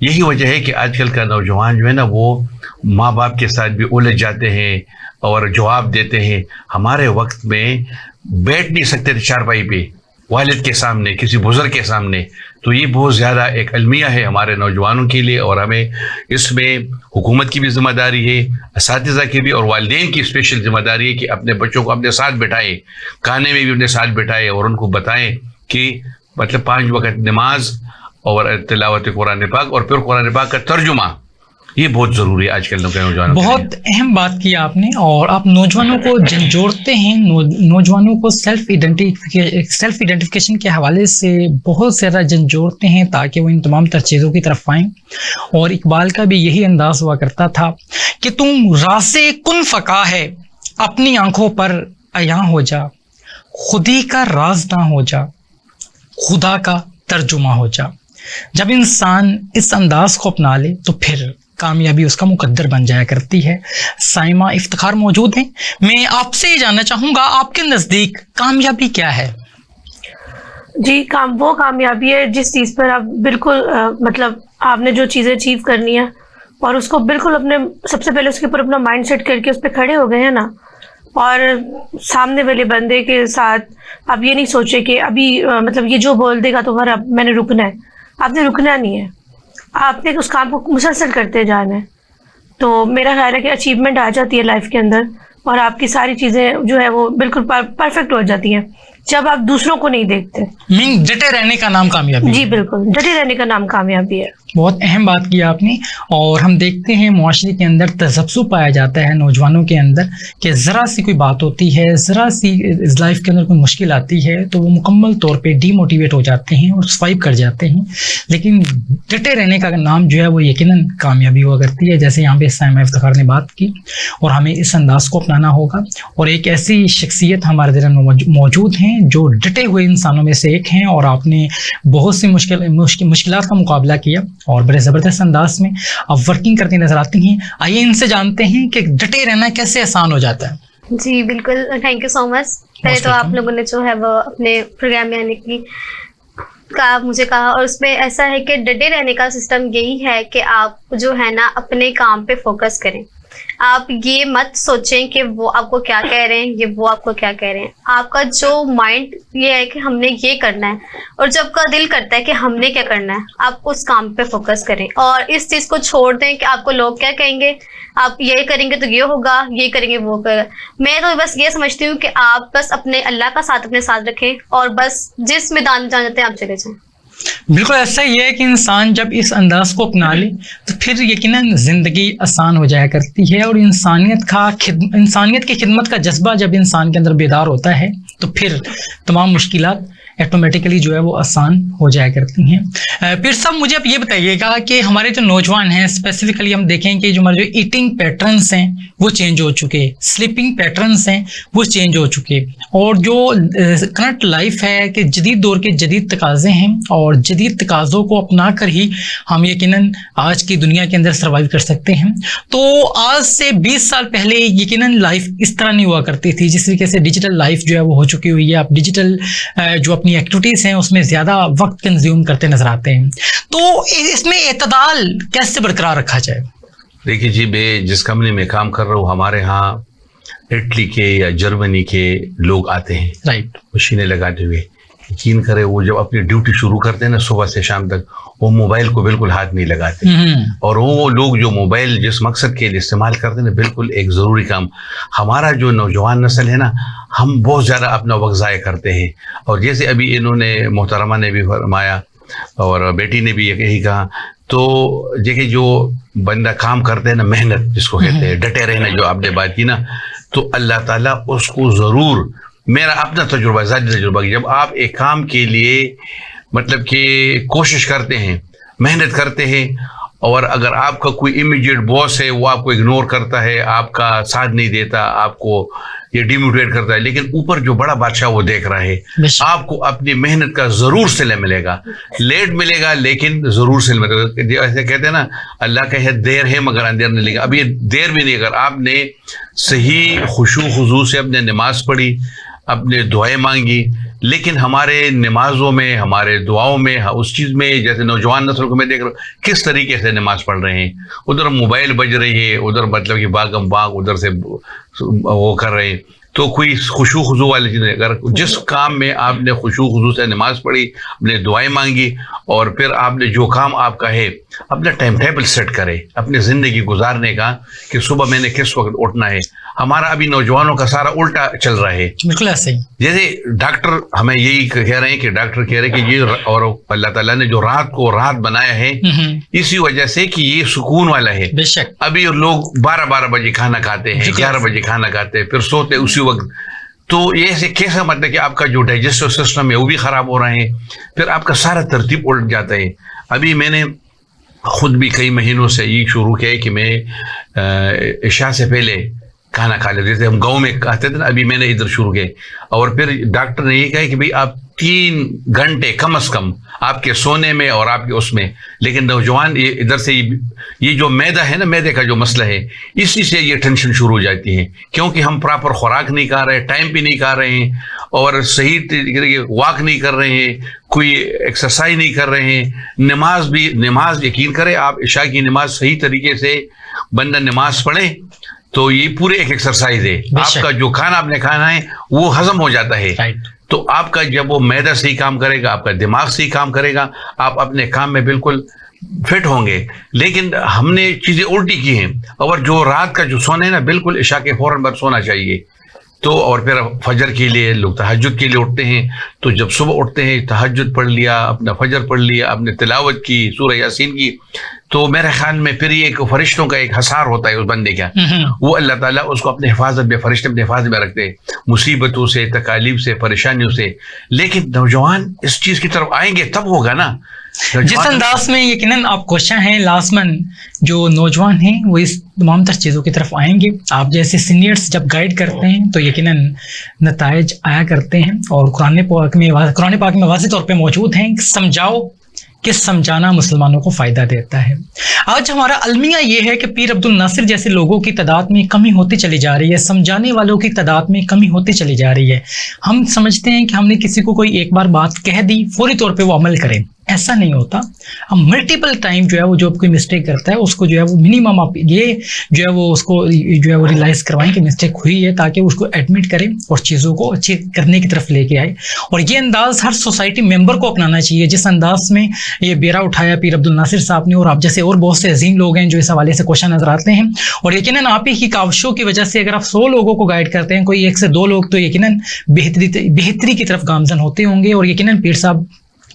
یہی وجہ ہے کہ آج کل کا نوجوان جو ہے نا وہ ماں باپ کے ساتھ بھی الجھ جاتے ہیں اور جواب دیتے ہیں. ہمارے وقت میں بیٹھ نہیں سکتے تھے چارپائی پہ والد کے سامنے, کسی بزرگ کے سامنے. تو یہ بہت زیادہ ایک المیہ ہے ہمارے نوجوانوں کے لیے, اور ہمیں اس میں حکومت کی بھی ذمہ داری ہے, اساتذہ کی بھی, اور والدین کی اسپیشل ذمہ داری ہے کہ اپنے بچوں کو اپنے ساتھ بٹھائیں, کھانے میں بھی اپنے ساتھ بٹھائیں اور ان کو بتائیں کہ مطلب 5 وقت نماز اور تلاوت قرآن پاک اور پھر قرآن پاک کا ترجمہ یہ بہت ضروری ہے آج کل کے نوجوانوں. بہت اہم بات کی آپ نے, اور آپ نوجوانوں کو جھنجھوڑتے ہیں, نوجوانوں کو سیلف ایڈنٹیفیکیشن کے حوالے سے بہت زیادہ جھنجھوڑتے ہیں تاکہ وہ ان تمام تر چیزوں کی طرف آئیں. اور اقبال کا بھی یہی انداز ہوا کرتا تھا کہ تم راز کن فقا ہے, اپنی آنکھوں پر عیاں ہو جا, خودی کا راز نہ ہو جا, خدا کا ترجمہ ہو جا. جب انسان اس انداز کو اپنا لے تو پھر کامیابی اس کا مقدر بن جایا کرتی ہے. سائمہ افتخار موجود ہیں, میں آپ سے جاننا چاہوں گا آپ کے نزدیک کامیابی کیا ہے؟ جی, وہ کامیابی ہے جس چیز پر آپ بالکل مطلب آپ نے جو چیزیں اچیو کرنی ہے اور اس کو بالکل اپنے سب سے پہلے اس کے اوپر اپنا مائنڈ سیٹ کر کے اس پہ کھڑے ہو گئے ہیں نا, اور سامنے والے بندے کے ساتھ آپ یہ نہیں سوچے کہ ابھی مطلب یہ جو بول دے گا تو میں نے رکنا ہے. آپ نے رکنا نہیں ہے, آپ نے اس کام کو مسلسل کرتے جانا ہے. تو میرا خیال ہے کہ اچیومنٹ آ جاتی ہے لائف کے اندر, اور آپ کی ساری چیزیں جو ہے وہ بالکل پرفیکٹ ہو جاتی ہیں جب آپ دوسروں کو نہیں دیکھتے. ڈٹے رہنے کا نام کامیابی. جی بالکل, ڈٹے رہنے کا نام کامیابی ہے. بہت اہم بات کی آپ نے. اور ہم دیکھتے ہیں معاشرے کے اندر تذبذب پایا جاتا ہے نوجوانوں کے اندر کہ ذرا سی کوئی بات ہوتی ہے, ذرا سی لائف کے اندر کوئی مشکل آتی ہے تو وہ مکمل طور پہ ڈی موٹیویٹ ہو جاتے ہیں اور سوائپ کر جاتے ہیں. لیکن ڈٹے رہنے کا نام جو ہے وہ یقیناً کامیابی ہوا کرتی ہے, جیسے یہاں پہ سائمہ افتخار نے بات کی. اور ہمیں اس انداز کو اپنانا ہوگا, اور ایک ایسی شخصیت ہمارے ذہن میں موجود ہیں جو ڈٹے ہوئے انسانوں میں سے ایک ہیں, اور آپ نے بہت سی مشکلات کا مقابلہ کیا اور بڑے زبردست انداز میں آپ ورکنگ کرتے نظر آتی ہیں. آئیے ان سے جانتے ہیں کہ ڈٹے رہنا کیسے آسان ہو جاتا ہے. جی بالکل, تھینک یو سو مچ. پہلے تو آپ لوگوں نے جو ہے وہ اپنے پروگرام میں آنے کی مجھے کہا, اور اس میں ایسا ہے کہ ڈٹے رہنے کا سسٹم یہی ہے کہ آپ جو ہے نا اپنے کام پہ فوکس کریں. آپ یہ مت سوچیں کہ وہ آپ کو کیا کہہ رہے ہیں, یہ وہ آپ کو کیا کہہ رہے ہیں. آپ کا جو مائنڈ یہ ہے کہ ہم نے یہ کرنا ہے, اور جب کا دل کرتا ہے کہ ہم نے کیا کرنا ہے, آپ اس کام پہ فوکس کریں اور اس چیز کو چھوڑ دیں کہ آپ کو لوگ کیا کہیں گے, آپ یہ کریں گے تو یہ ہوگا, یہ کریں گے وہ ہوگا. میں تو بس یہ سمجھتی ہوں کہ آپ بس اپنے اللہ کا ساتھ اپنے ساتھ رکھیں اور بس جس میدان میں جانا چاہتے ہیں آپ چلے جائیں. بالکل ایسا ہی ہے کہ انسان جب اس انداز کو اپنا لے تو پھر یقیناً زندگی آسان ہو جایا کرتی ہے, اور انسانیت کی خدمت کا جذبہ جب انسان کے اندر بیدار ہوتا ہے تو پھر تمام مشکلات ایٹومیٹیکلی جو ہے وہ آسان ہو جایا کرتی ہیں. پھر صاحب مجھے آپ یہ بتائیے گا کہ ہمارے جو نوجوان ہیں اسپیسیفکلی ہم دیکھیں کہ جو ہمارے جو ایٹنگ پیٹرنس ہیں وہ چینج ہو چکے, سلیپنگ پیٹرنس ہیں وہ چینج ہو چکے, اور جو کرنٹ لائف ہے کہ جدید دور کے جدید تقاضے ہیں, اور جدید تقاضوں کو اپنا کر ہی ہم یقیناً آج کی دنیا کے اندر سروائیو کر سکتے ہیں. تو آج سے 20 سال پہلے یقیناً لائف اس طرح نہیں ہوا کرتی تھی جس طریقے سے ڈیجیٹل لائف جو ہے وہ ہو چکی ہوئی ہے. آپ ڈیجیٹل جو اپنی ایکٹیویٹیز ہیں اس میں زیادہ وقت کنزیوم کرتے نظر آتے ہیں, تو اس میں اعتدال کیسے برقرار رکھا جائے؟ دیکھیے جی, میں جس کمپنی میں کام کر رہا ہوں ہمارے ہاں اٹلی کے یا جرمنی کے لوگ آتے ہیں, رائٹ, مشینیں لگاتے ہوئے. یقین کرے وہ جب اپنی ڈیوٹی شروع کرتے ہیں نا صبح سے شام تک, وہ موبائل کو بالکل ہاتھ نہیں لگاتے. اور وہ لوگ جو موبائل جس مقصد کے لیے استعمال کرتے ہیں نا, بالکل ایک ضروری کام. ہمارا جو نوجوان نسل ہے نا, ہم بہت زیادہ اپنا وقت ضائع کرتے ہیں. اور جیسے ابھی انہوں نے محترمہ نے بھی فرمایا اور بیٹی نے بھی یہی کہا, تو دیکھیے جو بندہ کام کرتے ہیں نا, محنت جس کو کہتے ہیں, ڈٹے رہنا جو آپ نے بات کی نا, تو اللہ تعالیٰ اس کو ضرور, میرا اپنا تجربہ, ذاتی تجربہ, جب آپ ایک کام کے لیے مطلب کہ کوشش کرتے ہیں, محنت کرتے ہیں, اور اگر آپ کا کوئی امیڈیٹ باس ہے وہ آپ کو اگنور کرتا ہے, آپ کا ساتھ نہیں دیتا, آپ کو یہ ڈیموٹیویٹ کرتا ہے, لیکن اوپر جو بڑا بادشاہ وہ دیکھ رہا ہے, آپ کو اپنی محنت کا ضرور صلہ ملے گا. لیٹ ملے گا لیکن ضرور صلہ ملے گا. ایسے کہتے ہیں نا, اللہ کا ہے دیر ہے مگر اندھیر نہیں لے گا. اب یہ دیر بھی نہیں, اگر آپ نے صحیح خشوع خضوع سے اپنے نماز پڑھی, اپنے دعائیں مانگی، لیکن ہمارے نمازوں میں، ہمارے دعاؤں میں، اس چیز میں جیسے نوجوان نسل کو میں دیکھ رہا ہوں کس طریقے سے نماز پڑھ رہے ہیں، ادھر موبائل بج رہی ہے، ادھر مطلب کہ باغم باغ ادھر سے وہ کر رہے ہیں، تو کوئی خشوع خضوع والی چیز نہیں. اگر جس کام میں آپ نے خشوع خضوع سے نماز پڑھی، اپنے دعائیں مانگی، اور پھر آپ نے جو کام آپ کا ہے اپنا ٹائم ٹیبل سیٹ کرے اپنی زندگی گزارنے کا کہ صبح میں نے کس وقت اٹھنا ہے. ہمارا ابھی نوجوانوں کا سارا الٹا چل رہا ہے. بالکل ایسے ہی. جیسے ڈاکٹر ہمیں یہی کہہ رہے ہیں کہ ڈاکٹر کہہ رہے ہیں کہ یہ اور اللہ تعالیٰ نے جو رات کو رات بنایا ہے اسی وجہ سے کہ یہ سکون والا ہے. بے شک. ابھی لوگ 12 بجے کھانا کھاتے ہیں، 11 بجے کھانا کھاتے ہیں، پھر سوتے اسی وقت. تو یہ کیسا مطلب کہ آپ کا جو ڈائجسٹو سسٹم ہے وہ بھی خراب ہو رہے ہیں، پھر آپ کا سارا ترتیب الٹ جاتا ہے. ابھی میں نے خود بھی کئی مہینوں سے یہ شروع کیا ہے کہ میں عشاء سے پہلے کھانا کھا لیتے تھے. ہم گاؤں میں کہتے تھے نا، ابھی میں نے ادھر شروع کیا. اور پھر ڈاکٹر نے یہ کہا کہ بھائی آپ 3 گھنٹے کم از کم آپ کے سونے میں اور آپ کے اس میں. لیکن نوجوان یہ ادھر سے یہ جو میدا ہے نا، میدے کا جو مسئلہ ہے، اسی سے یہ ٹینشن شروع ہو جاتی ہے، کیونکہ ہم پراپر خوراک نہیں کھا رہے، ٹائم پہ نہیں کھا رہے ہیں، اور صحیح طریقے واک نہیں کر رہے ہیں، کوئی ایکسرسائز نہیں کر رہے ہیں. نماز یقین کرے آپ، عشاء کی نماز صحیح طریقے سے بندہ نماز پڑھے تو یہ پورے ایک ایکسرسائز ہے. آپ کا جو کھانا آپ نے کھانا ہے وہ ہضم ہو جاتا ہے. تو آپ کا جب وہ معدہ صحیح کام کرے گا، آپ کا دماغ صحیح کام کرے گا، آپ اپنے کام میں بالکل فٹ ہوں گے. لیکن ہم نے چیزیں الٹی کی ہیں، اور جو رات کا جو سونا ہے نا، بالکل عشاء کے فوراً بعد سونا چاہیے. تو اور پھر فجر کے لیے لوگ تہجد کے لیے اٹھتے ہیں، تو جب صبح اٹھتے ہیں تہجد پڑھ لیا، اپنا فجر پڑھ لیا، اپنے تلاوت کی سورہ یاسین کی، تو میرے خیال میں پھر یہ ایک فرشتوں کا ایک حصار ہوتا ہے اس بندے کا. وہ اللہ تعالیٰ اس کو اپنے حفاظت میں، فرشتے اپنے حفاظت میں رکھتے ہیں، مصیبتوں سے، تکالیف سے، پریشانیوں سے. لیکن نوجوان اس چیز کی طرف آئیں گے تب ہوگا نا. جس انداز میں یقیناً آپ کوشاں ہیں لازماً جو نوجوان ہیں وہ اس تمام تر چیزوں کی طرف آئیں گے. آپ جیسے سینئرز جب گائیڈ کرتے ہیں تو یقیناً نتائج آیا کرتے ہیں، اور قرآن پاک میں واضح طور پہ موجود ہیں کہ سمجھاؤ کہ سمجھانا مسلمانوں کو فائدہ دیتا ہے. آج ہمارا المیہ یہ ہے کہ پیر عبد الناصر جیسے لوگوں کی تعداد میں کمی ہوتی چلی جا رہی ہے، سمجھانے والوں کی تعداد میں کمی ہوتی چلی جا رہی ہے. ہم سمجھتے ہیں کہ ہم نے کسی کو کوئی ایک بار بات کہہ دی فوری طور پہ وہ عمل کریں، ایسا نہیں ہوتا. ہم ملٹیپل ٹائم جو ہے وہ جو کوئی مسٹیک کرتا ہے اس کو جو ہے وہ منیمم آپ یہ جو ہے وہ اس کو جو ہے وہ ریلائز کروائیں کہ مسٹیک ہوئی ہے، تاکہ اس کو ایڈمٹ کریں اور چیزوں کو اچھی کرنے کی طرف لے کے آئے. اور یہ انداز ہر سوسائٹی ممبر کو اپنانا چاہیے. جس انداز میں یہ بیرا اٹھایا پیر عبد الناصر صاحب نے، اور آپ جیسے اور بہت سے عظیم لوگ ہیں جو اس حوالے سے کوشاں نظر آتے ہیں، اور یقیناً آپ ہی کی کاوشوں کی وجہ سے اگر آپ 100 لوگوں کو گائیڈ کرتے ہیں، کوئی 1 سے 2 لوگ تو یقیناً بہتری کی طرف گامزن ہوتے ہوں گے. اور یقیناً پیر صاحب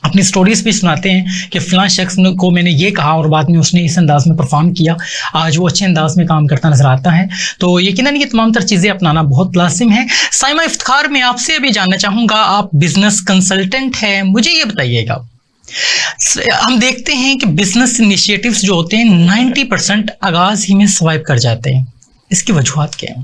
اپنی سٹوریز بھی سناتے ہیں کہ فلاں شخص کو میں نے یہ کہا اور بعد میں اس نے اس انداز میں پرفارم کیا، آج وہ اچھے انداز میں کام کرتا نظر آتا ہے. تو یقیناً یہ تمام تر چیزیں اپنانا بہت لازم ہے. سائمہ افتخار، میں آپ سے ابھی جاننا چاہوں گا، آپ بزنس کنسلٹنٹ ہیں، مجھے یہ بتائیے گا، ہم دیکھتے ہیں کہ بزنس انیشیٹوز جو ہوتے ہیں 90% آغاز ہی میں سوائپ کر جاتے ہیں، اس کی وجوہات کیا ہیں؟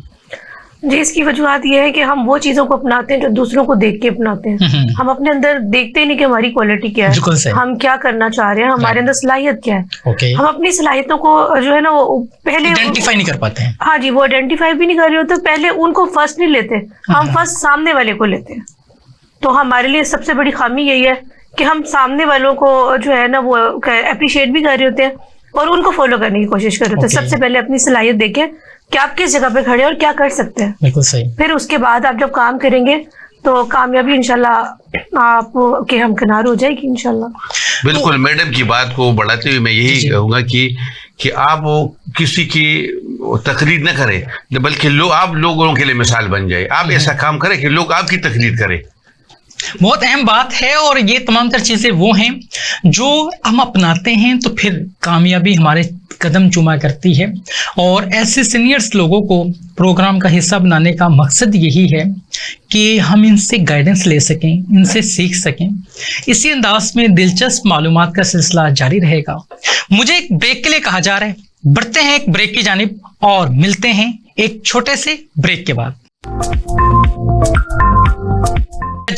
جی، اس کی وجوہات یہ ہے کہ ہم وہ چیزوں کو اپناتے ہیں جو دوسروں کو دیکھ کے اپناتے ہیں. ہم اپنے اندر دیکھتے ہی نہیں کہ ہماری کوالٹی کیا ہے، ہم کیا کرنا چاہ رہے ہیں، ہمارے اندر صلاحیت کیا ہے. ہم اپنی صلاحیتوں کو جو ہے نا وہ پہلے آئیڈینٹیفائی نہیں کر پاتے ہیں. ہاں جی، وہ آئیڈینٹیفائی بھی نہیں کر رہے ہوتے، پہلے ان کو فرسٹ نہیں لیتے، ہم فرسٹ سامنے والے کو لیتے ہیں. تو ہمارے لیے سب سے بڑی خامی یہی ہے کہ ہم سامنے والوں کو جو ہے نا وہ اپریشیٹ بھی کر رہے ہوتے ہیں اور ان کو فالو کرنے کی کوشش کر رہے ہوتے ہیں. سب سے پہلے اپنی صلاحیت دیکھیں کہ آپ کس جگہ پہ کھڑے اور کیا کر سکتے ہیں. بالکل صحیح. پھر اس کے بعد آپ جب کام کریں گے تو کامیابی انشاءاللہ آپ کے ہمکنار ہو جائے گی انشاءاللہ. بالکل. میڈم کی بات کو بڑھاتے ہوئے میں یہی کہوں گا کہ آپ کسی کی تقلید نہ کریں، بلکہ آپ لوگوں کے لیے مثال بن جائے. آپ ایسا کام کریں کہ لوگ آپ کی تقلید کریں. بہت اہم بات ہے. اور یہ تمام تر چیزیں وہ ہیں جو ہم اپناتے ہیں تو پھر کامیابی ہمارے قدم چوما کرتی ہے. اور ایسے سینئرز لوگوں کو پروگرام کا حصہ بنانے کا مقصد یہی ہے کہ ہم ان سے گائیڈنس لے سکیں، ان سے سیکھ سکیں. اسی انداز میں دلچسپ معلومات کا سلسلہ جاری رہے گا. مجھے ایک بریک کے لیے کہا جا رہا ہے، بڑھتے ہیں ایک بریک کی جانب اور ملتے ہیں ایک چھوٹے سے بریک کے بعد.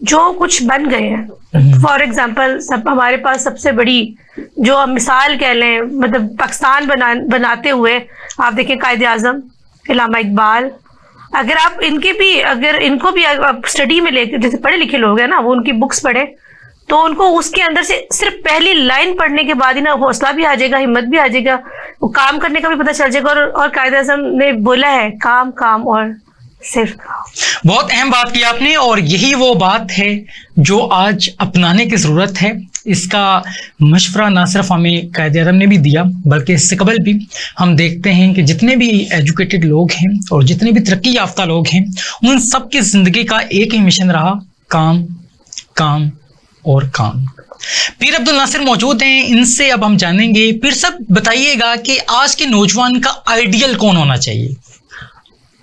جو کچھ بن گئے ہیں. فار ایگزامپل ہمارے پاس سب سے بڑی جو مثال کہہ لیں مطلب پاکستان بناتے ہوئے آپ دیکھیں قائد اعظم علامہ اقبال. اگر آپ ان کو بھی اسٹڈی میں لے کے جیسے پڑھے لکھے لوگ ہیں نا وہ ان کی بکس پڑھیں تو ان کو اس کے اندر سے صرف پہلی لائن پڑھنے کے بعد ہی نا حوصلہ بھی آ جائے گا, ہمت بھی آ جائے گا, وہ کام کرنے کا بھی پتہ چل جائے گا. اور قائد اعظم نے بولا ہے کام کام اور صرف کام. بہت اہم بات کی آپ نے, اور یہی وہ بات ہے جو آج اپنانے کی ضرورت ہے. اس کا مشورہ نہ صرف ہمیں قائد اعظم نے بھی دیا بلکہ اس سے قبل بھی ہم دیکھتے ہیں کہ جتنے بھی ایجوکیٹڈ لوگ ہیں اور جتنے بھی ترقی یافتہ لوگ ہیں ان سب کی زندگی کا ایک ہی مشن رہا, کام کام اور کام. پیر عبد الناصر موجود ہیں, ان سے اب ہم جانیں گے. پیر صاحب بتائیے گا کہ آج کے نوجوان کا آئیڈیل کون ہونا چاہیے؟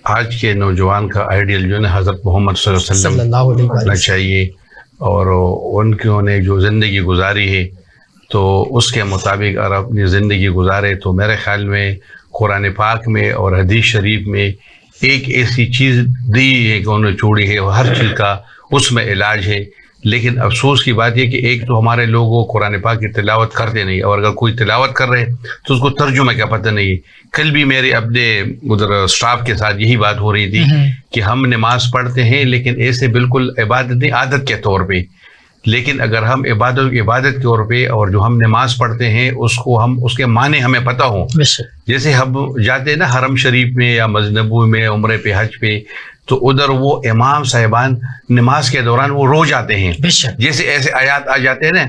آج کے نوجوان کا آئیڈیل جو ہے حضرت محمد صلی اللہ علیہ وسلم ہونا چاہیے, اور انہوں نے جو زندگی گزاری ہے تو اس کے مطابق اگر اپنی زندگی گزارے تو میرے خیال میں قرآن پاک میں اور حدیث شریف میں ایک ایسی چیز دی ہے کہ انہوں نے چھوڑی ہے, ہر چیز کا اس میں علاج ہے. لیکن افسوس کی بات یہ کہ ایک تو ہمارے لوگ قرآن پاک کی تلاوت کرتے نہیں, اور اگر کوئی تلاوت کر رہے تو اس کو ترجمہ کا پتہ نہیں. کل بھی میرے اپنے ادھر اسٹاف کے ساتھ یہی بات ہو رہی تھی کہ ہم نماز پڑھتے ہیں لیکن ایسے بالکل عبادت نہیں, عادت کے طور پہ. لیکن اگر ہم عبادت کے طور پہ اور جو ہم نماز پڑھتے ہیں اس کو ہم اس کے معنی ہمیں پتہ ہوں. جیسے ہم جاتے ہیں نا حرم شریف میں یا مسجد نبوی میں عمرے پہ حج پہ, تو ادھر وہ امام صاحبان نماز کے دوران وہ رو جاتے ہیں. جیسے ایسے آیات آ جاتے ہیں نا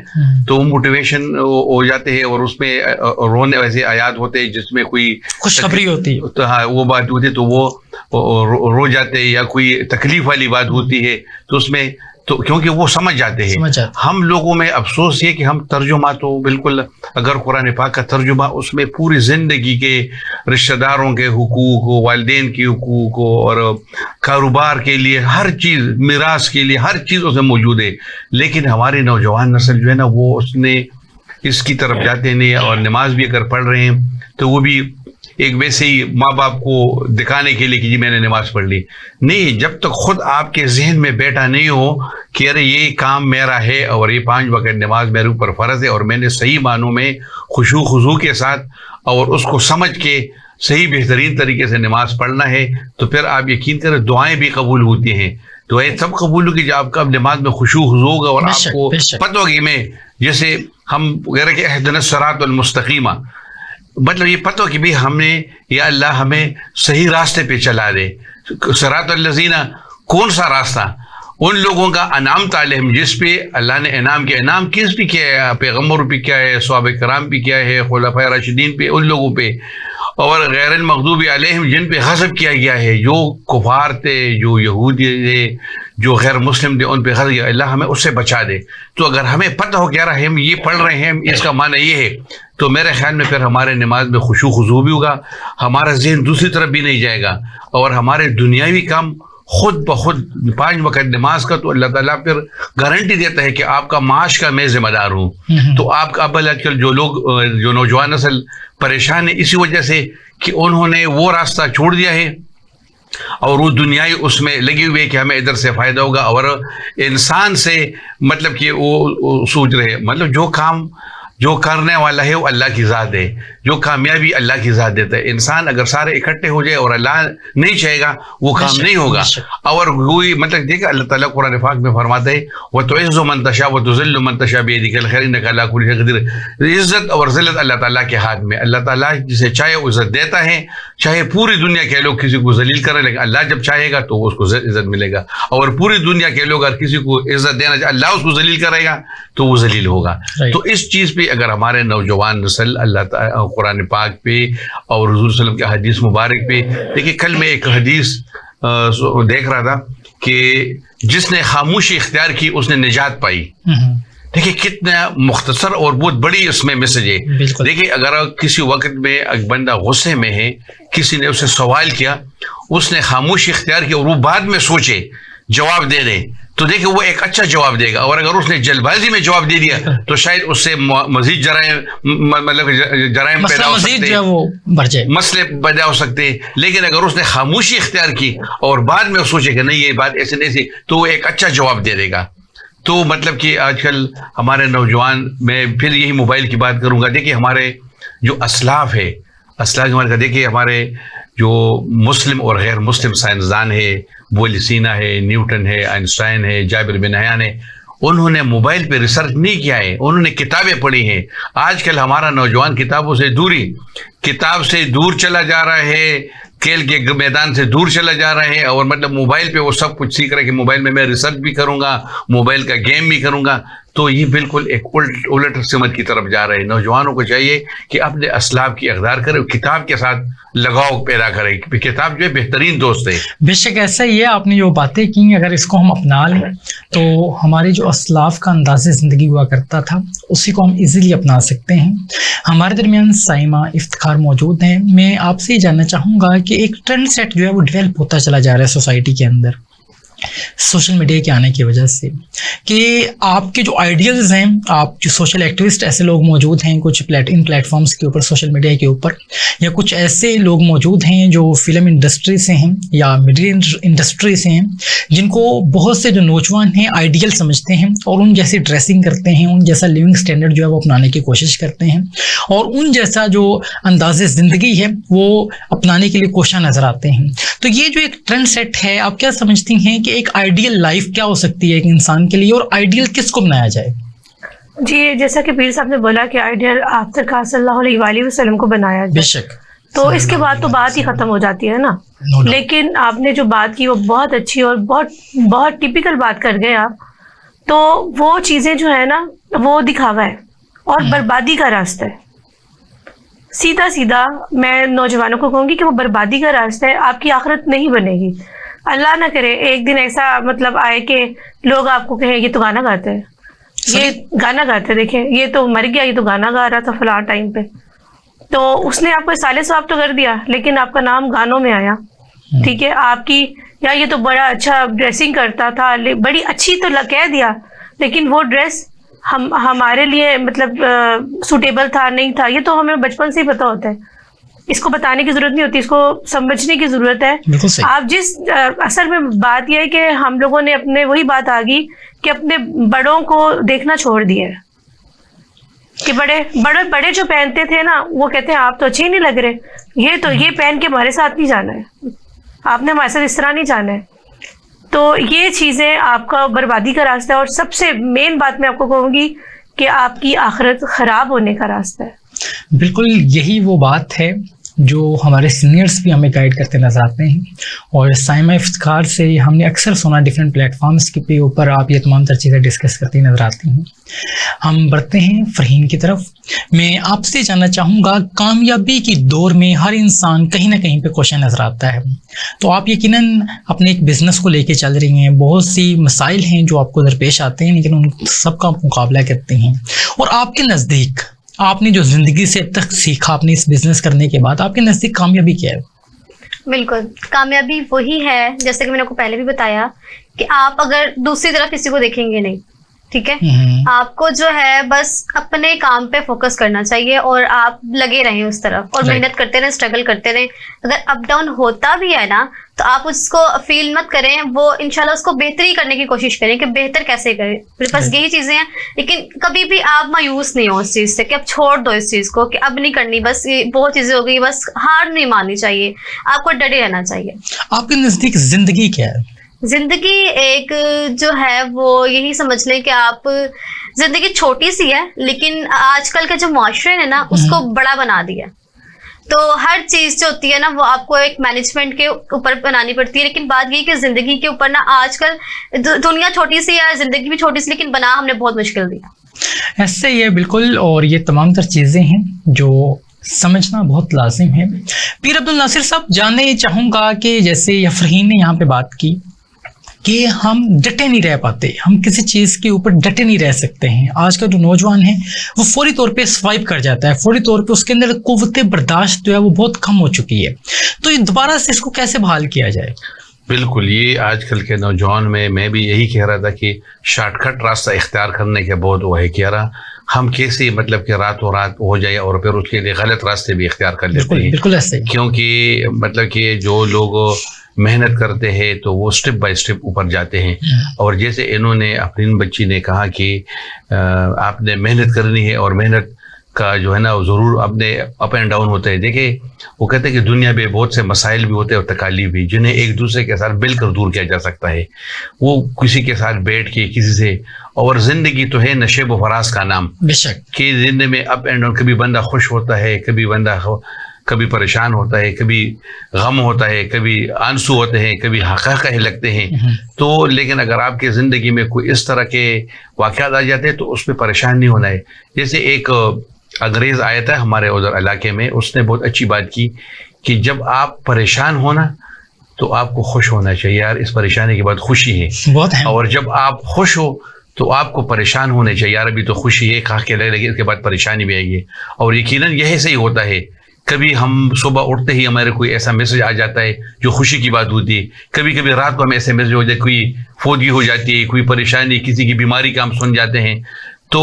تو وہ موٹیویشن ہو جاتے ہیں, اور اس میں رونے ویسے آیات ہوتے ہیں جس میں کوئی خوشخبری ہوتی ہے, ہاں وہ بات ہوتی ہے تو وہ رو جاتے ہیں, یا کوئی تکلیف والی بات ہوتی ہے تو اس میں تو کیونکہ وہ سمجھ جاتے ہیں. ہم لوگوں میں افسوس یہ کہ ہم ترجمہ تو بالکل, اگر قرآن پاک کا ترجمہ اس میں پوری زندگی کے رشتہ داروں کے حقوق, والدین کے حقوق اور کاروبار کے لیے ہر چیز, میراث کے لیے ہر چیز اس میں موجود ہے. لیکن ہماری نوجوان نسل جو ہے نا وہ اس کی طرف جاتے نہیں, اور نماز بھی اگر پڑھ رہے ہیں تو وہ بھی ایک ویسے ہی ماں باپ کو دکھانے کے لیے کہ جی میں نے نماز پڑھ لی. نہیں, جب تک خود آپ کے ذہن میں بیٹھا نہیں ہو کہ ارے یہ کام میرا ہے اور یہ 5 وقت نماز میرے اوپر فرض ہے اور میں نے صحیح معنوں میں خشوع خضوع کے ساتھ اور اس کو سمجھ کے صحیح بہترین طریقے سے نماز پڑھنا ہے, تو پھر آپ یقین کریں دعائیں بھی قبول ہوتی ہیں. دعائیں تب قبول ہوگی جب آپ کا نماز میں خشوع خضوع ہوگا اور آپ کو پتہ ہوگی. میں جیسے ہم کہہ رہے کہ اہدنا الصراط المستقیم, مطلب یہ پتہ ہو کہ بھی ہم نے یا اللہ ہمیں صحیح راستے پہ چلا دے. صراط الذین کون سا راستہ؟ ان لوگوں کا انعمت علیہم جس پہ اللہ نے انعام کیا. انعام کس پہ کیا ہے؟ پیغمبر پہ کیا ہے, صحابہ کرام پہ کیا ہے, خلفائے راشدین پہ, ان لوگوں پہ. اور غیر المغضوب علیہم جن پہ غضب کیا گیا ہے, جو کفار تھے, جو یہودی تھے, جو غیر مسلم تھے, ان پہ غضب کیا. اللہ ہمیں اس سے بچا دے. تو اگر ہمیں پتہ ہو کیا رہا ہم یہ پڑھ رہے ہیں اس کا معنی یہ ہے, تو میرے خیال میں پھر ہمارے نماز میں خشوع خضوع بھی ہوگا, ہمارا ذہن دوسری طرف بھی نہیں جائے گا, اور ہمارے دنیاوی کام خود بخود 5 وقت نماز کا تو اللہ تعالیٰ پھر گارنٹی دیتا ہے کہ آپ کا معاش کا میں ذمہ دار ہوں. تو آپ کا اب آج کل جو نوجوان نسل پریشان ہے اسی وجہ سے کہ انہوں نے وہ راستہ چھوڑ دیا ہے اور وہ دنیائی اس میں لگی ہوئی ہے کہ ہمیں ادھر سے فائدہ ہوگا, اور انسان سے مطلب کہ وہ سوچ رہے, مطلب جو کام جو کرنے والا ہے وہ اللہ کی ذات ہے, جو کامیابی اللہ کی ذات دیتا ہے. انسان اگر سارے اکٹھے ہو جائے اور اللہ نہیں چاہے گا وہ کام نہیں ہوگا. اور کوئی مطلب دیکھا اللہ تعالیٰ قرآن پاک میں فرماتا ہے وَتُعِزُّ مَن تَشَاءُ وَتُذِلُّ مَن تَشَاءُ بِيَدِكَ الْخَيْرُ إِنَّكَ عَلَىٰ كُلِّ شَيْءٍ قَدِيرٌ. عزت اور ذلت اللہ تعالیٰ کے ہاتھ میں. اللہ تعالیٰ جسے چاہے وہ عزت دیتا ہے, چاہے پوری دنیا کے لوگ کسی کو ذلیل کریں, لیکن اللہ جب چاہے گا تو اس کو عزت ملے گا. اور پوری دنیا کے لوگ اگر کسی کو عزت دینا چاہے, اللہ اس کو ذلیل کرے گا تو وہ ذلیل ہوگا. تو اس چیز پہ اگر ہمارے نوجوان نسل اللہ تعالیٰ قرآن پاک پہ اور حضور صلی اللہ علیہ وسلم کے حدیث مبارک پہ, دیکھیے کل میں ایک حدیث دیکھ رہا تھا کہ جس نے خاموشی اختیار کی اس نے نجات پائی. دیکھیے کتنا مختصر اور بہت بڑی اس میں میسج ہے. دیکھیے اگر کسی وقت میں ایک بندہ غصے میں ہے, کسی نے اسے سوال کیا, اس نے خاموشی اختیار کی اور وہ بعد میں سوچے جواب دے دے, تو دیکھیں وہ ایک اچھا جواب دے گا. اور اگر اس نے جلد بازی میں جواب دے دیا تو شاید اس سے مزید جرائم پیدا ہو سکتے ہیں, مسئلے پیدا ہو سکتے ہیں. لیکن اگر اس نے خاموشی اختیار کی اور بعد میں سوچے کہ نہیں یہ بات ایسے نہیں تھی, تو وہ ایک اچھا جواب دے دے گا. تو مطلب کہ آج کل ہمارے نوجوان، میں پھر یہی موبائل کی بات کروں گا. دیکھیے ہمارے جو اسلاف ہے، اسلاف ہمارے دیکھیے ہمارے جو مسلم اور غیر مسلم سائنسدان ہے، بولی سینا ہے، نیوٹن ہے، آئنسٹائن ہے، جابر بن حیان ہے، انہوں نے موبائل پہ ریسرچ نہیں کیا ہے، انہوں نے کتابیں پڑھی ہیں. آج کل ہمارا نوجوان کتابوں سے کتاب سے دور چلا جا رہا ہے، کھیل کے میدان سے دور چلا جا رہا ہے، اور مطلب موبائل پہ وہ سب کچھ سیکھ رہا ہے کہ موبائل میں میں ریسرچ بھی کروں گا، موبائل کا گیم بھی کروں گا. تو یہ بالکل ایک الٹ سمت کی طرف جا رہے ہیں. نوجوانوں کو چاہیے کہ اپنے اسلاف کی اقدار کرے، کتاب کے ساتھ لگاؤ پیدا کرے. کتاب جو ہے بہترین دوست ہے. بے شک ایسا ہی ہے. آپ نے جو باتیں کی اگر اس کو ہم اپنا لیں تو ہمارے جو اسلاف کا انداز زندگی ہوا کرتا تھا اسی کو ہم ایزیلی اپنا سکتے ہیں. ہمارے درمیان سائمہ افتخار موجود ہیں. میں آپ سے یہ جاننا چاہوں گا کہ ایک ٹرینڈ سیٹ جو ہے وہ ڈیولپ ہوتا چلا جا رہا ہے سوسائٹی کے اندر سوشل میڈیا کے آنے کی وجہ سے، کہ آپ کے جو آئیڈیلز ہیں، آپ جو سوشل ایکٹیوسٹ ایسے لوگ موجود ہیں کچھ ان پلیٹ فارمز کے اوپر، سوشل میڈیا کے اوپر، یا کچھ ایسے لوگ موجود ہیں جو فلم انڈسٹری سے ہیں یا میڈیا انڈسٹری سے ہیں، جن کو بہت سے جو نوجوان ہیں آئیڈیل سمجھتے ہیں اور ان جیسی ڈریسنگ کرتے ہیں، ان جیسا لیونگ سٹینڈرڈ جو ہے وہ اپنانے کی کوشش کرتے ہیں، اور ان جیسا جو انداز زندگی ہے وہ اپنانے کے لیے کوشاں نظر آتے ہیں. تو یہ جو ایک ٹرینڈ سیٹ ہے، آپ کیا سمجھتی ہیں کہ ایک آئیڈیل لائف کیا ہو سکتی ہے ایک انسان کے لیے، اور آئیڈیل کس کو بنایا جائے؟ جی جیسا کہ پیر صاحب نے بولا کہ آئیڈیل آپ سرکار صلی اللہ علیہ وآلہ وسلم کو بنایا جائے. بے شک. تو اس کے بعد تو بات ہی ختم ہو جاتی ہے نا. لیکن آپ نے جو بات کی وہ بہت اچھی اور بہت ٹپیکل بات کر گئے آپ. تو وہ چیزیں جو ہے نا وہ دکھاوا ہے اور بربادی کا راستہ ہے. سیدھا میں نوجوانوں کو کہوں گی کہ وہ بربادی کا راستہ ہے. آپ کی آخرت نہیں بنے گی. اللہ نہ کرے ایک دن ایسا مطلب آئے کہ لوگ آپ کو کہیں یہ تو گانا گاتے ہیں، یہ گانا گاتے، دیکھیں یہ تو مر گیا، یہ تو گانا گا رہا تھا فلاں ٹائم پہ. تو اس نے آپ کو سالے ثواب تو کر دیا لیکن آپ کا نام گانوں میں آیا. ٹھیک ہے، آپ کی یا یہ تو بڑا اچھا ڈریسنگ کرتا تھا، بڑی اچھی تو کہہ دیا، لیکن وہ ڈریس ہمارے لیے مطلب سوٹیبل تھا نہیں تھا، یہ تو ہمیں بچپن سے ہی پتہ ہوتا ہے. اس کو بتانے کی ضرورت نہیں ہوتی، اس کو سمجھنے کی ضرورت ہے. آپ جس اثر میں بات یہ ہے کہ ہم لوگوں نے اپنے وہی بات آ گئی کہ اپنے بڑوں کو دیکھنا چھوڑ دیا ہے کہ بڑے جو پہنتے تھے نا وہ کہتے ہیں آپ تو اچھے ہی نہیں لگ رہے، یہ پہن کے ہمارے ساتھ نہیں جانا ہے، آپ نے ہمارے ساتھ اس طرح نہیں جانا ہے. تو یہ چیزیں آپ کا بربادی کا راستہ ہے. اور سب سے مین بات میں آپ کو کہوں گی کہ آپ کی آخرت خراب ہونے کا راستہ ہے. بالکل یہی وہ بات ہے جو ہمارے سینئرز بھی ہمیں گائیڈ کرتے نظر آتے ہیں. اور سائمہ افتخار سے ہم نے اکثر سنا ڈفرینٹ پلیٹ فارمز کے اوپر آپ یہ تمام تر چیزیں ڈسکس کرتی نظر آتی ہیں. ہم بڑھتے ہیں فرحین کی طرف. میں آپ سے جاننا چاہوں گا، کامیابی کی دور میں ہر انسان کہیں نہ کہیں پہ کوشاں نظر آتا ہے. تو آپ یقیناً اپنے ایک بزنس کو لے کے چل رہی ہیں، بہت سی مسائل ہیں جو آپ کو درپیش آتے ہیں لیکن ان سب کا مقابلہ کرتے ہیں. اور آپ کے نزدیک آپ نے جو زندگی سے اب تک سیکھا اپنے اس بزنس کرنے کے بعد، آپ کے نزدیک کامیابی کیا ہے؟ بالکل کامیابی وہی ہے جیسے کہ میں نے آپ کو پہلے بھی بتایا کہ آپ اگر دوسری طرف کسی کو دیکھیں گے نہیں، ٹھیک ہے، آپ کو جو ہے بس اپنے کام پہ فوکس کرنا چاہیے اور آپ لگے رہیں اس طرف اور محنت کرتے رہیں، اسٹرگل کرتے رہیں. اگر اپ ڈاؤن ہوتا بھی ہے نا تو آپ اس کو فیل مت کریں، وہ انشاءاللہ اس کو بہتری کرنے کی کوشش کریں کہ بہتر کیسے کریں. بس یہی چیزیں ہیں. لیکن کبھی بھی آپ مایوس نہیں ہو اس چیز سے کہ اب چھوڑ دو اس چیز کو کہ اب نہیں کرنی، بس یہ بہت چیزیں ہو گئی، بس ہار نہیں ماننی چاہیے، آپ کو ڈٹے رہنا چاہیے. آپ کے نزدیک زندگی کیا ہے؟ زندگی ایک جو ہے وہ یہی سمجھ لیں کہ آپ زندگی چھوٹی سی ہے لیکن آج کل کے جو معاشرے نے نا اس کو بڑا بنا دیا. تو ہر چیز جو ہوتی ہے نا وہ آپ کو ایک مینجمنٹ کے اوپر بنانی پڑتی ہے. لیکن بات یہ کہ زندگی کے اوپر نا آج کل دنیا چھوٹی سی ہے، زندگی بھی چھوٹی سی، لیکن بنا ہم نے بہت مشکل دیا. ایسے ہی ہے بالکل. اور یہ تمام تر چیزیں ہیں جو سمجھنا بہت لازم ہے. پیر عبد الناصر صاحب، جاننا یہ چاہوں گا کہ جیسے فرحین نے یہاں پہ بات کی کہ ہم ڈٹے نہیں رہ پاتے، ہم کسی چیز کے اوپر ڈٹے نہیں رہ سکتے ہیں. آج کا جو نوجوان ہے وہ فوری طور پہ سوائپ کر جاتا ہے، فوری طور پہ اس کے اندر قوت برداشت جو ہے وہ بہت کم ہو چکی ہے. تو یہ دوبارہ سے اس کو کیسے بحال کیا جائے؟ بالکل، یہ آج کل کے نوجوان میں بھی یہی کہہ رہا تھا کہ شارٹ کٹ راستہ اختیار کرنے کے بہت وہ ہے کہہ رہا، ہم کیسے مطلب کہ راتوں رات ہو جائے اور پھر اس کے لیے غلط راستے بھی اختیار کر لیتے ہیں. بالکل ایسے ہی. کیونکہ مطلب کہ جو لوگ محنت کرتے ہیں تو وہ سٹیپ بائی سٹیپ اوپر جاتے ہیں. اور جیسے انہوں نے اپنی بچی نے کہا کہ آپ نے محنت کرنی ہے اور محنت کا جو ہے نا ضرور اپنے اپ اینڈ ڈاؤن ہوتا ہے. دیکھیں وہ کہتے ہیں کہ دنیا میں بہت سے مسائل بھی ہوتے ہیں اور تکالیف بھی جنہیں ایک دوسرے کے ساتھ مل کر دور کیا جا سکتا ہے. وہ کسی کے ساتھ بیٹھ کے کسی سے, اور زندگی تو ہے نشیب و فراز کا نام, بے شک کہ زندگی میں اپ اینڈ ڈاؤن, کبھی بندہ خوش ہوتا ہے, کبھی پریشان ہوتا ہے, کبھی غم ہوتا ہے, کبھی آنسو ہوتے ہیں, کبھی حقائق لگتے ہیں. تو لیکن اگر آپ کی زندگی میں کوئی اس طرح کے واقعات آ جاتے ہیں تو اس پہ پریشان نہیں ہونا ہے. جیسے ایک انگریز آیا تھا ہمارے ادھر علاقے میں, اس نے بہت اچھی بات کی کہ جب آپ پریشان ہونا تو آپ کو خوش ہونا چاہیے, یار اس پریشانی کے بعد خوشی ہے. اور جب آپ خوش ہو تو آپ کو پریشان ہونے چاہیے, یار ابھی تو خوشی ہے, کھا کے لگے اس کے بعد پریشانی بھی آئی ہے. اور یقیناً یہی صحیح ہوتا ہے. کبھی ہم صبح اٹھتے ہی ہمارے کوئی ایسا میسج آ جاتا ہے جو خوشی کی بات ہوتی ہے, کبھی رات کو ہمیں ایسے میسج ہو جائے, کوئی فوتگی ہو جاتی ہے, کوئی پریشانی, کسی کی بیماری کا ہم سن جاتے ہیں. تو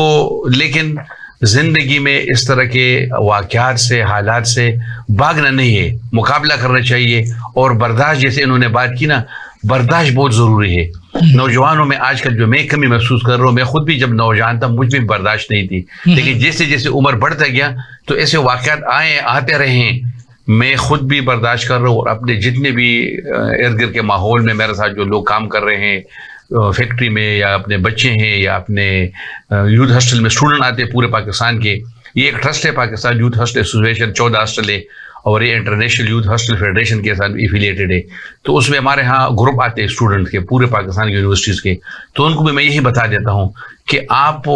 لیکن زندگی میں اس طرح کے واقعات سے, حالات سے بھاگنا نہیں ہے, مقابلہ کرنا چاہیے. اور برداشت, جیسے انہوں نے بات کی نا, برداشت بہت ضروری ہے. نوجوانوں میں آج کل جو میں کمی محسوس کر رہا ہوں, میں خود بھی جب نوجوان تھا مجھ میں برداشت نہیں تھی, لیکن جیسے جیسے عمر بڑھتا گیا تو ایسے واقعات آتے رہے ہیں. میں خود بھی برداشت کر رہا ہوں, اور اپنے جتنے بھی ارد گرد کے ماحول میں میرے ساتھ جو لوگ کام کر رہے ہیں, فیکٹری میں یا اپنے بچے ہیں یا اپنے یوتھ ہاسٹل میں اسٹوڈنٹ آتے ہیں پورے پاکستان کے. یہ ایک ٹرسٹ ہے Pakistan youth hostel association, 14 hostel ہے, اور یہ انٹرنیشنل یوتھ ہاسٹل فیڈریشن کے ساتھ ایفیلیٹڈ ہے. تو اس میں ہمارے ہاں گروپ آتے ہیں اسٹوڈنٹ کے پورے پاکستان کی یونیورسٹیز کے. تو ان کو بھی میں یہی بتا دیتا ہوں کہ آپ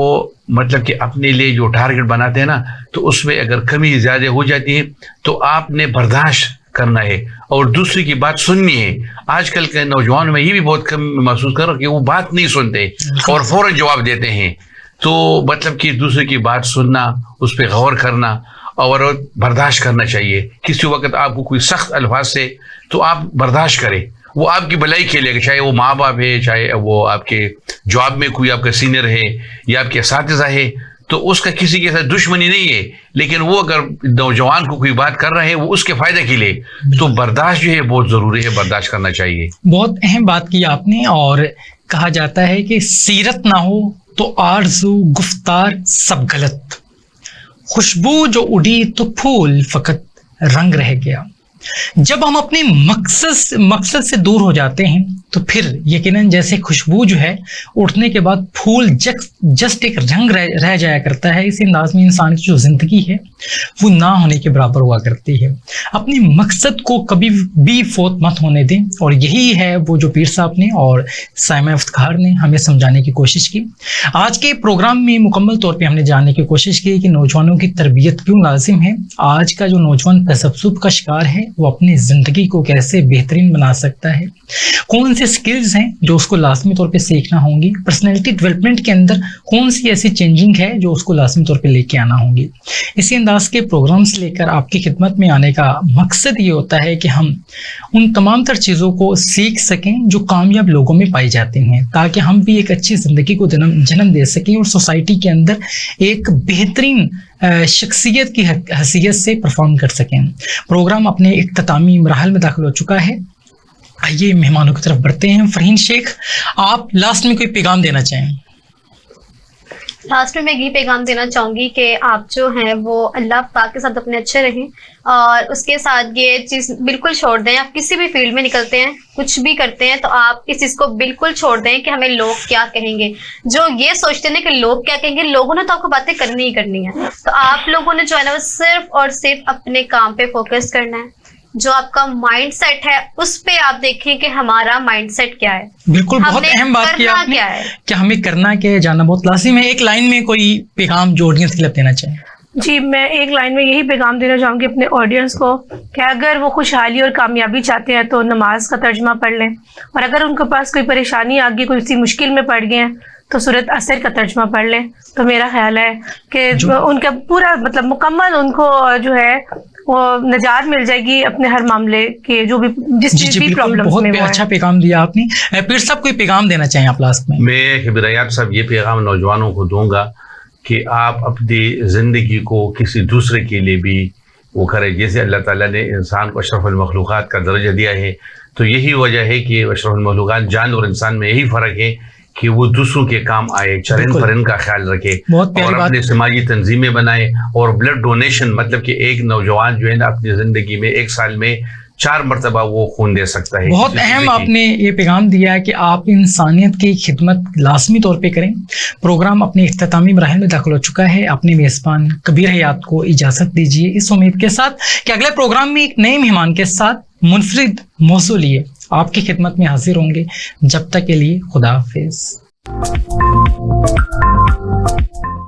مطلب کہ اپنے لیے جو ٹارگٹ بناتے ہیں نا, تو اس میں اگر کمی زیادہ ہو جاتی ہے تو آپ نے برداشت کرنا ہے اور دوسری کی بات سننی ہے. آج کل کے نوجوانوں میں یہ بھی بہت کم محسوس کر رہا کہ وہ بات نہیں سنتے اور فوراً جواب دیتے ہیں. تو مطلب کہ دوسرے کی بات سننا, اس پہ غور کرنا اور برداشت کرنا چاہیے. کسی وقت آپ کو کوئی سخت الفاظ سے تو آپ برداشت کریں, وہ آپ کی بھلائی کے لیے, چاہے وہ ماں باپ ہے, چاہے وہ آپ کے جاب میں کوئی آپ کا سینئر ہے یا آپ کے اساتذہ ہے, تو اس کا کسی کے ساتھ دشمنی نہیں ہے. لیکن وہ اگر نوجوان کو کوئی بات کر رہے ہیں وہ اس کے فائدے کے لیے, تو برداشت جو ہے بہت ضروری ہے, برداشت کرنا چاہیے. بہت اہم بات کی آپ نے. اور کہا جاتا ہے کہ سیرت نہ ہو تو آرزو گفتار سب غلط, خوشبو جو اڑی تو پھول فقط رنگ رہ گیا. جب ہم اپنے مقصد سے دور ہو جاتے ہیں تو پھر یقیناً جیسے خوشبو جو ہے اٹھنے کے بعد پھول جسٹ ایک رنگ رہ جایا کرتا ہے, اسی انداز میں انسان کی جو زندگی ہے وہ نہ ہونے کے برابر ہوا کرتی ہے. اپنے مقصد کو کبھی بھی فوت مت ہونے دیں, اور یہی ہے وہ جو پیر صاحب نے اور سائمہ افتخار نے ہمیں سمجھانے کی کوشش کی. آج کے پروگرام میں مکمل طور پہ ہم نے جاننے کی کوشش کی کہ نوجوانوں کی تربیت کیوں لازم ہے. آج کا جو نوجوان تذبذب کا شکار ہے وہ اپنی زندگی کو کیسے بہترین بنا سکتا ہے, کون سے سکلز ہیں جو اس کو لازمی طور پہ سیکھنا ہوں گی, پرسنالٹی ڈیولپمنٹ کے اندر کون سی ایسی چینجنگ ہے جو اس کو لازمی طور پہ لے کے آنا ہوں گی. اسی انداز کے پروگرامز لے کر آپ کی خدمت میں آنے کا مقصد یہ ہوتا ہے کہ ہم ان تمام تر چیزوں کو سیکھ سکیں جو کامیاب لوگوں میں پائی جاتی ہیں, تاکہ ہم بھی ایک اچھی زندگی کو جنم دے سکیں اور سوسائٹی کے اندر ایک بہترین شخصیت کی حیثیت سے پرفارم کر سکیں. پروگرام اپنے اختتامی مراحل میں داخل ہو چکا ہے. آئیے مہمانوں کی طرف بڑھتے ہیں. فرحین شیخ, آپ لاسٹ میں کوئی پیغام دینا چاہیں؟ لاسٹ میں یہ پیغام دینا چاہوں گی کہ آپ جو ہیں وہ اللہ پاک کے ساتھ اپنے اچھے رہیں, اور اس کے ساتھ یہ چیز بالکل چھوڑ دیں. آپ کسی بھی فیلڈ میں نکلتے ہیں, کچھ بھی کرتے ہیں, تو آپ اس چیز کو بالکل چھوڑ دیں کہ ہمیں لوگ کیا کہیں گے. جو یہ سوچتے ہیں کہ لوگ کیا کہیں گے, لوگوں نے تو آپ کو باتیں کرنی ہی کرنی ہے. تو آپ لوگوں نے جو ہے نا وہ صرف اور صرف اپنے کام پہ فوکس کرنا ہے. جو آپ کا مائنڈ سیٹ ہے اس پہ آپ دیکھیں کہ ہمارا مائنڈ سیٹ کیا ہے. بالکل, بہت اہم بات کی آپ نے کہ ہمیں کرنا کیا ہے, جاننا بہت لازم ہے. ایک لائن میں کوئی پیغام جو آڈینس کے لیے دینا چاہیں؟ جی, میں ایک لائن میں یہی پیغام دینا چاہوں گی اپنے آڈینس کو کہ اگر وہ خوشحالی اور کامیابی چاہتے ہیں تو نماز کا ترجمہ پڑھ لیں, اور اگر ان کے پاس کوئی پریشانی آ گئی, کوئی سی مشکل میں پڑ گئے ہیں, تو سورۃ عصر کا ترجمہ پڑھ لیں. تو میرا خیال ہے کہ ان کا پورا مطلب مکمل ان کو جو ہے وہ نجات مل جائے گی اپنے ہر معاملے کے, جو بھی جس چیز بھی پرابلم. بہت اچھا پیغام دیا آپ نے. پیر صاحب کوئی پیغام دینا چاہیں آپ لاسٹ میں؟ میں خبریات صاحب یہ پیغام نوجوانوں کو دوں گا کہ آپ اپنی زندگی کو کسی دوسرے کے لیے بھی وہ کریں. جیسے اللہ تعالیٰ نے انسان کو اشرف المخلوقات کا درجہ دیا ہے, تو یہی وجہ ہے کہ اشرف المخلوقات جان اور انسان میں یہی فرق ہے کہ وہ دوسروں کے کام آئے، چرند پرند کا خیال رکھے اور اپنے سماجی تنظیمیں بنائے، اور بلڈ ڈونیشن، مطلب کہ ایک نوجوان جو ہے نا اپنی زندگی میں 1 سال میں 4 مرتبہ وہ خون دے سکتا ہے. بہت اہم آپ نے یہ پیغام دیا ہے کہ آپ انسانیت کی خدمت لازمی طور پہ کریں. پروگرام اپنے اختتامی مراحل میں داخل ہو چکا ہے. اپنے میزبان کبیر حیات کو اجازت دیجیے اس امید کے ساتھ کہ اگلے پروگرام میں ایک نئے مہمان کے ساتھ منفرد موضوع لیے آپ کی خدمت میں حاضر ہوں گے. جب تک کے لیے خدا حافظ.